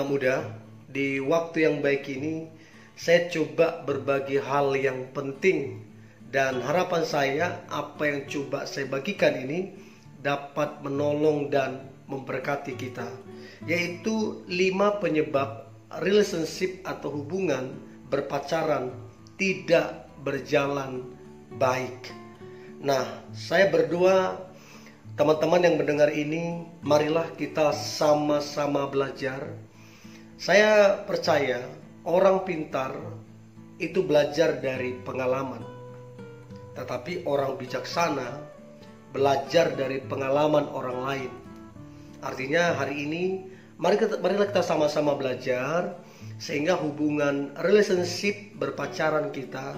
anak muda, di waktu yang baik ini saya coba berbagi hal yang penting, dan harapan saya apa yang coba saya bagikan ini dapat menolong dan memberkati kita, yaitu 5 penyebab relationship atau hubungan berpacaran tidak berjalan baik. Nah, saya berdoa teman-teman yang mendengar ini, marilah kita sama-sama belajar. Saya percaya orang pintar itu belajar dari pengalaman, tetapi orang bijaksana belajar dari pengalaman orang lain. Artinya hari ini marilah kita sama-sama belajar sehingga hubungan relationship berpacaran kita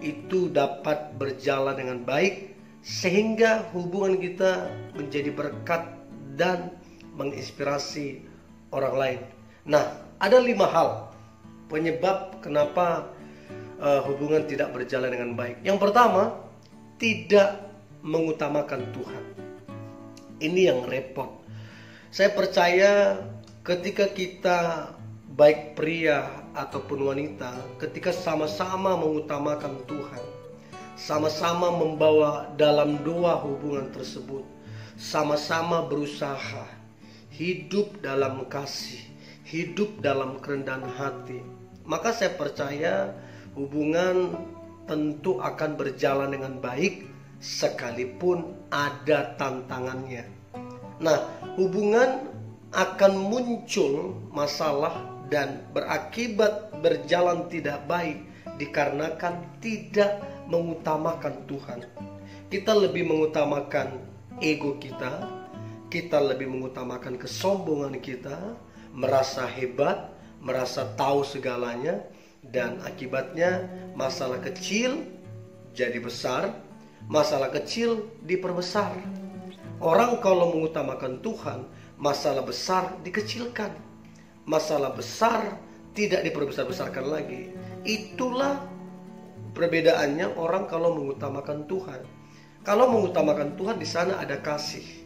itu dapat berjalan dengan baik, sehingga hubungan kita menjadi berkat dan menginspirasi orang lain. Nah, ada 5 hal penyebab kenapa hubungan tidak berjalan dengan baik. Yang pertama, tidak mengutamakan Tuhan. Ini yang repot. Saya percaya ketika kita, baik pria ataupun wanita, ketika sama-sama mengutamakan Tuhan, sama-sama membawa dalam doa hubungan tersebut, sama-sama berusaha hidup dalam kasih, hidup dalam kerendahan hati, maka saya percaya hubungan tentu akan berjalan dengan baik sekalipun ada tantangannya. Nah, hubungan akan muncul masalah dan berakibat berjalan tidak baik dikarenakan tidak mengutamakan Tuhan. Kita lebih mengutamakan ego kita, kita lebih mengutamakan kesombongan kita, merasa hebat, merasa tahu segalanya, dan akibatnya masalah kecil jadi besar, masalah kecil diperbesar. Orang kalau mengutamakan Tuhan, masalah besar dikecilkan, masalah besar tidak diperbesar-besarkan lagi. Itulah perbedaannya orang kalau mengutamakan Tuhan. Kalau mengutamakan Tuhan, di sana ada kasih,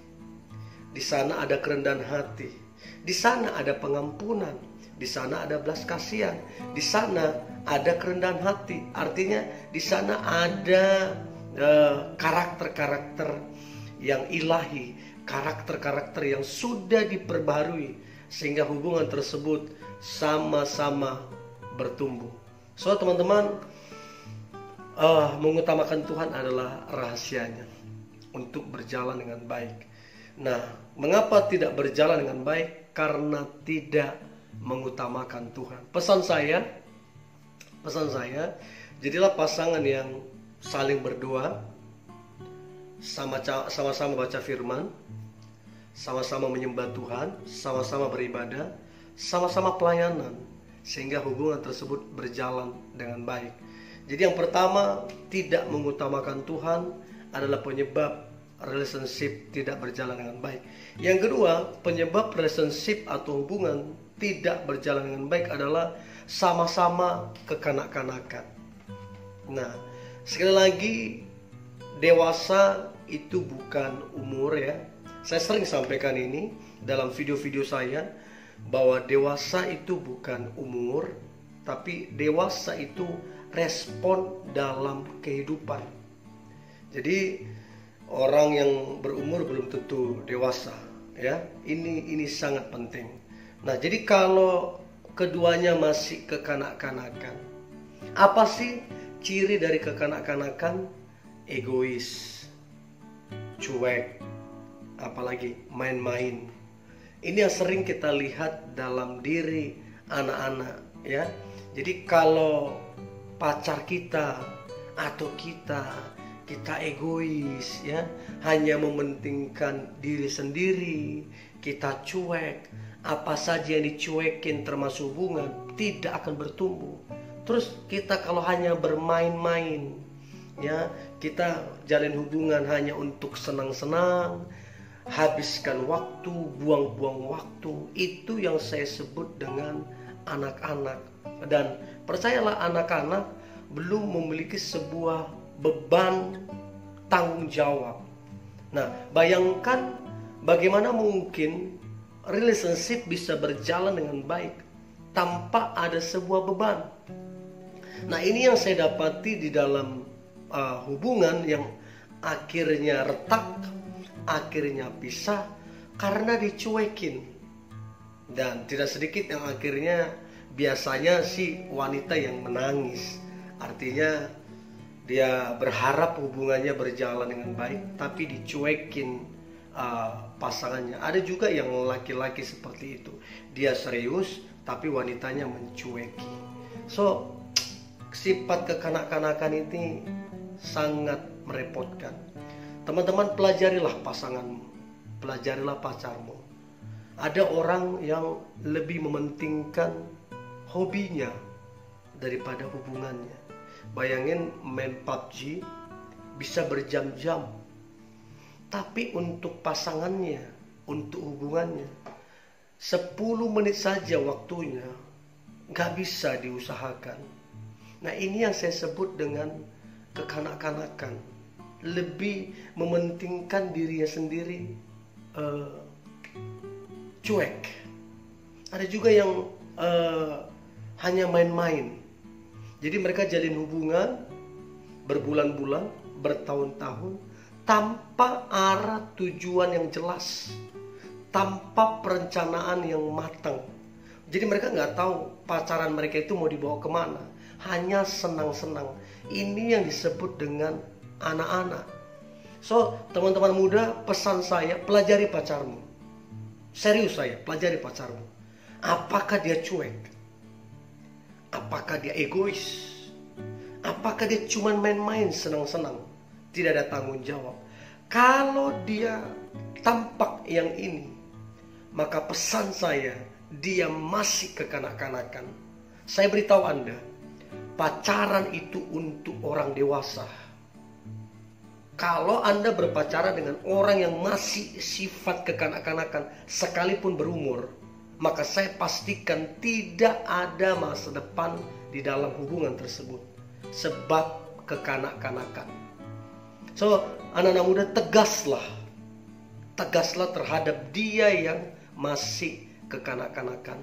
di sana ada kerendahan hati, di sana ada pengampunan, di sana ada belas kasihan, di sana ada kerendahan hati. Artinya di sana ada karakter-karakter yang ilahi, karakter-karakter yang sudah diperbaharui, sehingga hubungan tersebut sama-sama bertumbuh. So teman-teman, mengutamakan Tuhan adalah rahasianya untuk berjalan dengan baik. Nah, mengapa tidak berjalan dengan baik? Karena tidak mengutamakan Tuhan. Pesan saya, jadilah pasangan yang saling berdoa, sama-sama baca firman, sama-sama menyembah Tuhan, sama-sama beribadah, sama-sama pelayanan, sehingga hubungan tersebut berjalan dengan baik. Jadi yang pertama, tidak mengutamakan Tuhan adalah penyebab relationship tidak berjalan dengan baik. Yang kedua, penyebab relationship atau hubungan tidak berjalan dengan baik adalah sama-sama kekanak-kanakan. Nah, sekali lagi, dewasa itu bukan umur ya. Saya sering sampaikan ini dalam video-video saya, bahwa dewasa itu bukan umur, tapi dewasa itu respon dalam kehidupan. Jadi orang yang berumur belum tentu dewasa ya. Ini sangat penting. Nah, jadi kalau keduanya masih kekanak-kanakan, apa sih ciri dari kekanak-kanakan? Egois, cuek, apalagi main-main. Ini yang sering kita lihat dalam diri anak-anak ya. Jadi kalau pacar kita atau kita egois ya, hanya mementingkan diri sendiri, kita cuek, apa saja yang dicuekin termasuk hubungan tidak akan bertumbuh. Terus kita kalau hanya bermain-main ya, kita jalin hubungan hanya untuk senang-senang, habiskan waktu, buang-buang waktu, itu yang saya sebut dengan anak-anak. Dan percayalah, anak-anak belum memiliki sebuah beban tanggung jawab. Nah, bayangkan bagaimana mungkin relationship bisa berjalan dengan baik tanpa ada sebuah beban. Nah, ini yang saya dapati di dalam hubungan yang akhirnya retak, akhirnya pisah karena dicuekin. Dan tidak sedikit yang akhirnya biasanya si wanita yang menangis. Artinya dia berharap hubungannya berjalan dengan baik, tapi dicuekin pasangannya. Ada juga yang laki-laki seperti itu. Dia serius, tapi wanitanya mencueki. So, sifat kekanak-kanakan ini sangat merepotkan. Teman-teman, pelajarilah pasanganmu, pelajarilah pacarmu. Ada orang yang lebih mementingkan hobinya daripada hubungannya. Bayangin main PUBG bisa berjam-jam, tapi untuk pasangannya, untuk hubungannya 10 menit saja waktunya, gak bisa diusahakan. Nah, ini yang saya sebut dengan kekanak-kanakan. Lebih mementingkan dirinya sendiri, cuek. Ada juga yang hanya main-main. Jadi mereka jalin hubungan berbulan-bulan, bertahun-tahun, tanpa arah tujuan yang jelas, tanpa perencanaan yang matang. Jadi mereka nggak tahu pacaran mereka itu mau dibawa kemana, hanya senang-senang. Ini yang disebut dengan anak-anak. So, teman-teman muda, pesan saya, pelajari pacarmu. Serius saya, pelajari pacarmu. Apakah dia cuek? Apakah dia egois? Apakah dia cuma main-main, senang-senang, tidak ada tanggung jawab? Kalau dia tampak yang ini, maka pesan saya, dia masih kekanak-kanakan. Saya beritahu Anda, pacaran itu untuk orang dewasa. Kalau Anda berpacaran dengan orang yang masih sifat kekanak-kanakan sekalipun berumur, maka saya pastikan tidak ada masa depan di dalam hubungan tersebut. Sebab kekanak-kanakan. So, anak-anak muda, tegaslah. Tegaslah terhadap dia yang masih kekanak-kanakan.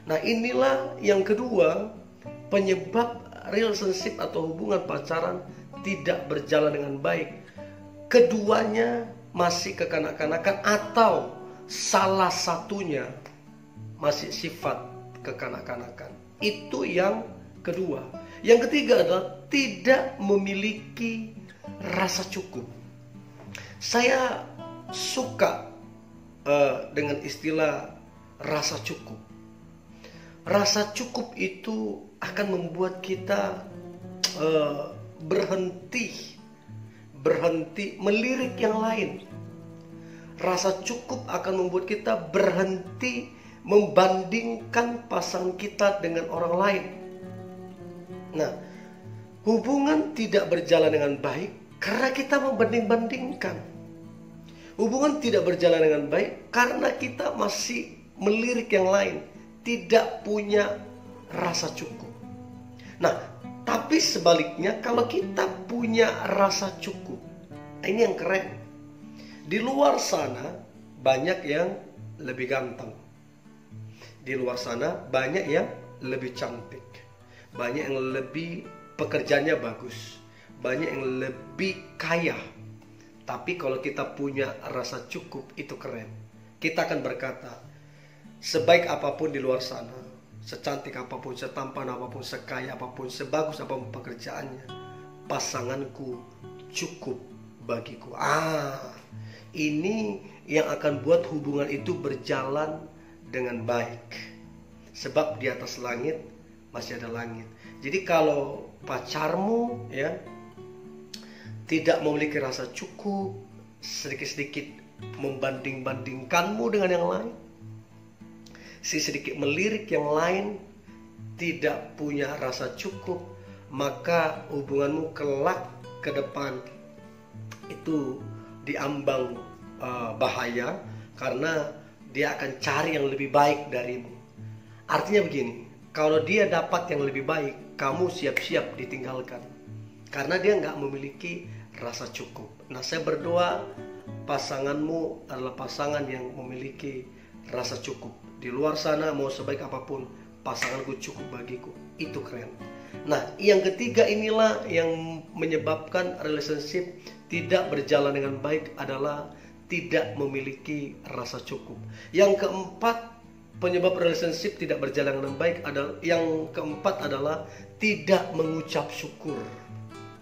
Nah, inilah yang kedua, penyebab relationship atau hubungan pacaran tidak berjalan dengan baik. Keduanya masih kekanak-kanakan atau salah satunya masih sifat kekanak-kanakan. Itu yang kedua. Yang ketiga adalah tidak memiliki rasa cukup. Saya suka dengan istilah rasa cukup. Rasa cukup itu akan membuat kita berhenti melirik yang lain. Rasa cukup akan membuat kita berhenti membandingkan pasangan kita dengan orang lain. Nah, hubungan tidak berjalan dengan baik karena kita membanding-bandingkan. Hubungan tidak berjalan dengan baik karena kita masih melirik yang lain, tidak punya rasa cukup. Nah, tapi sebaliknya kalau kita punya rasa cukup, ini yang keren. Di luar sana banyak yang lebih ganteng. Di luar sana banyak yang lebih cantik. Banyak yang lebih pekerjaannya bagus. Banyak yang lebih kaya. Tapi kalau kita punya rasa cukup, itu keren. Kita akan berkata, sebaik apapun di luar sana, secantik apapun, setampan apapun, sekaya apapun, sebagus apapun pekerjaannya, pasanganku cukup bagiku. Ini yang akan buat hubungan itu berjalan dengan baik. Sebab di atas langit masih ada langit. Jadi kalau pacarmu ya tidak memiliki rasa cukup, sedikit-sedikit membanding-bandingkanmu dengan yang lain, sedikit melirik yang lain, tidak punya rasa cukup, maka hubunganmu kelak ke depan itu diambang bahaya, karena dia akan cari yang lebih baik darimu. Artinya begini, kalau dia dapat yang lebih baik, kamu siap-siap ditinggalkan, karena dia nggak memiliki rasa cukup. Nah, saya berdoa pasanganmu adalah pasangan yang memiliki rasa cukup. Di luar sana mau sebaik apapun, pasanganku cukup bagiku. Itu keren. Nah, yang ketiga inilah yang menyebabkan relationship tidak berjalan dengan baik adalah tidak memiliki rasa cukup. Yang keempat, penyebab relationship tidak berjalan dengan baik adalah tidak mengucap syukur.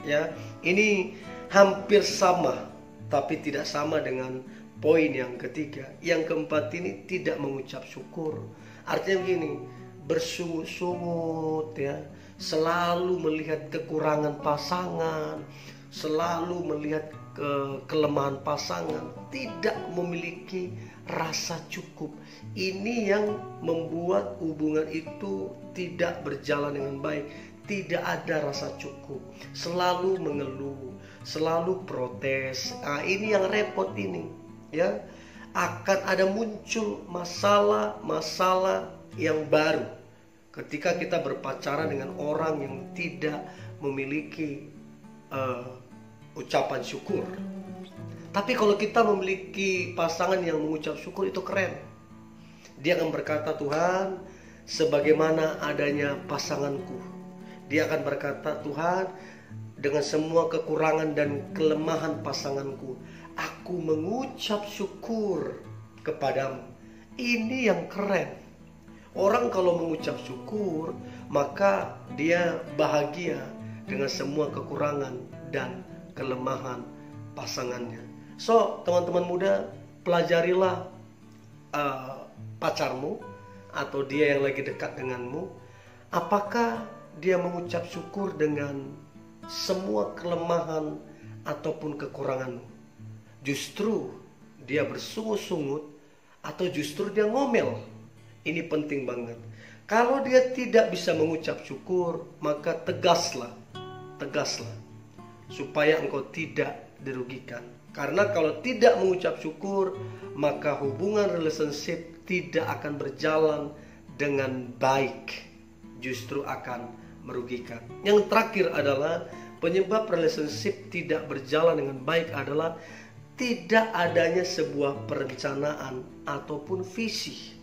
Ya, ini hampir sama tapi tidak sama dengan poin yang ketiga. Yang keempat ini tidak mengucap syukur. Artinya begini, bersungut-sungut ya, selalu melihat kekurangan pasangan, selalu melihat kelemahan pasangan, tidak memiliki rasa cukup. Ini yang membuat hubungan itu tidak berjalan dengan baik. Tidak ada rasa cukup, selalu mengeluh, selalu protes. Nah, ini yang repot ini, ya. Akan ada muncul masalah-masalah yang baru ketika kita berpacaran dengan orang yang tidak memiliki ucapan syukur. Tapi kalau kita memiliki pasangan yang mengucap syukur, itu keren. Dia akan berkata, Tuhan, sebagaimana adanya pasanganku. Dia akan berkata, Tuhan, dengan semua kekurangan dan kelemahan pasanganku, aku mengucap syukur kepadamu. Ini yang keren. Orang kalau mengucap syukur, maka dia bahagia dengan semua kekurangan dan kelemahan pasangannya. So, teman-teman muda, pelajarilah pacarmu atau dia yang lagi dekat denganmu. Apakah dia mengucap syukur dengan semua kelemahan ataupun kekuranganmu? Justru dia bersungut-sungut atau justru dia ngomel? Ini penting banget. Kalau dia tidak bisa mengucap syukur, maka tegaslah supaya engkau tidak dirugikan. Karena kalau tidak mengucap syukur, maka hubungan relationship tidak akan berjalan dengan baik, justru akan merugikan. Yang terakhir adalah penyebab relationship tidak berjalan dengan baik adalah tidak adanya sebuah perencanaan ataupun visi.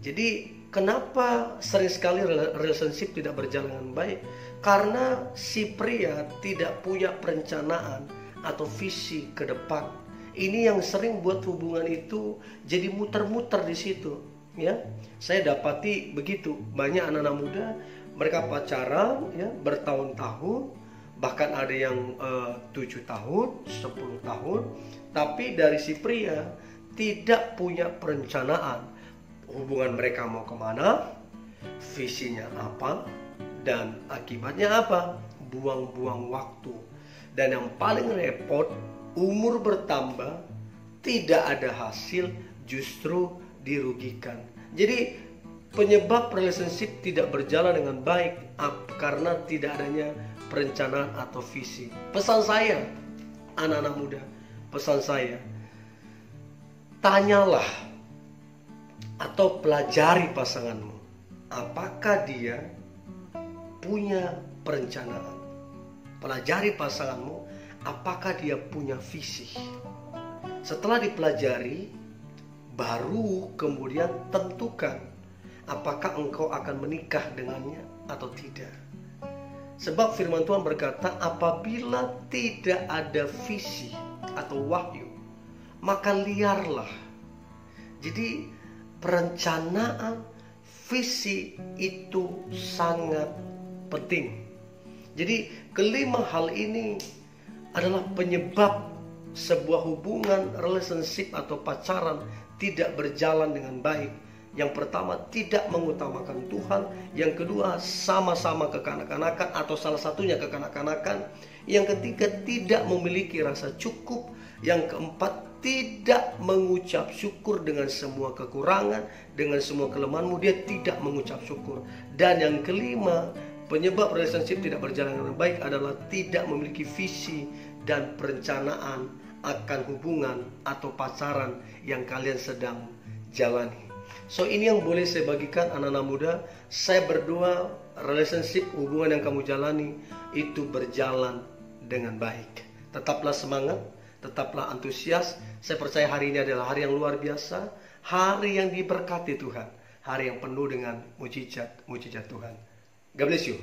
Jadi kenapa sering sekali relationship tidak berjalan dengan baik? Karena si pria tidak punya perencanaan atau visi ke depan. Ini yang sering buat hubungan itu jadi muter-muter di situ. Ya, saya dapati begitu. Banyak anak-anak muda, mereka pacaran ya bertahun-tahun, bahkan ada yang 7 tahun, 10 tahun, tapi dari si pria tidak punya perencanaan hubungan mereka mau kemana, visinya apa, dan akibatnya apa? Buang-buang waktu. Dan yang paling repot, umur bertambah, tidak ada hasil, justru dirugikan. Jadi penyebab relationship tidak berjalan dengan baik karena tidak adanya perencanaan atau visi. Pesan saya, anak-anak muda, pesan saya, tanyalah atau pelajari pasanganmu. Apakah dia punya perencanaan? Pelajari pasanganmu, apakah dia punya visi? Setelah dipelajari, baru kemudian tentukan apakah engkau akan menikah dengannya atau tidak. Sebab firman Tuhan berkata, apabila tidak ada visi atau wahyu, maka liarlah. Jadi perencanaan, visi itu sangat penting. Jadi kelima hal ini adalah penyebab sebuah hubungan relationship atau pacaran tidak berjalan dengan baik. Yang pertama, tidak mengutamakan Tuhan. Yang kedua, sama-sama kekanak-kanakan atau salah satunya kekanak-kanakan. Yang ketiga, tidak memiliki rasa cukup. Yang keempat, tidak mengucap syukur dengan semua kekurangan, dengan semua kelemahanmu, dia tidak mengucap syukur. Dan yang kelima, penyebab relationship tidak berjalan dengan baik adalah tidak memiliki visi dan perencanaan akan hubungan atau pacaran yang kalian sedang jalani. So, ini yang boleh saya bagikan anak-anak muda. Saya berdoa relationship, hubungan yang kamu jalani itu berjalan dengan baik. Tetaplah semangat, Tetaplah antusias. Saya percaya hari ini adalah hari yang luar biasa, hari yang diberkati Tuhan, hari yang penuh dengan mujizat Tuhan. God bless you.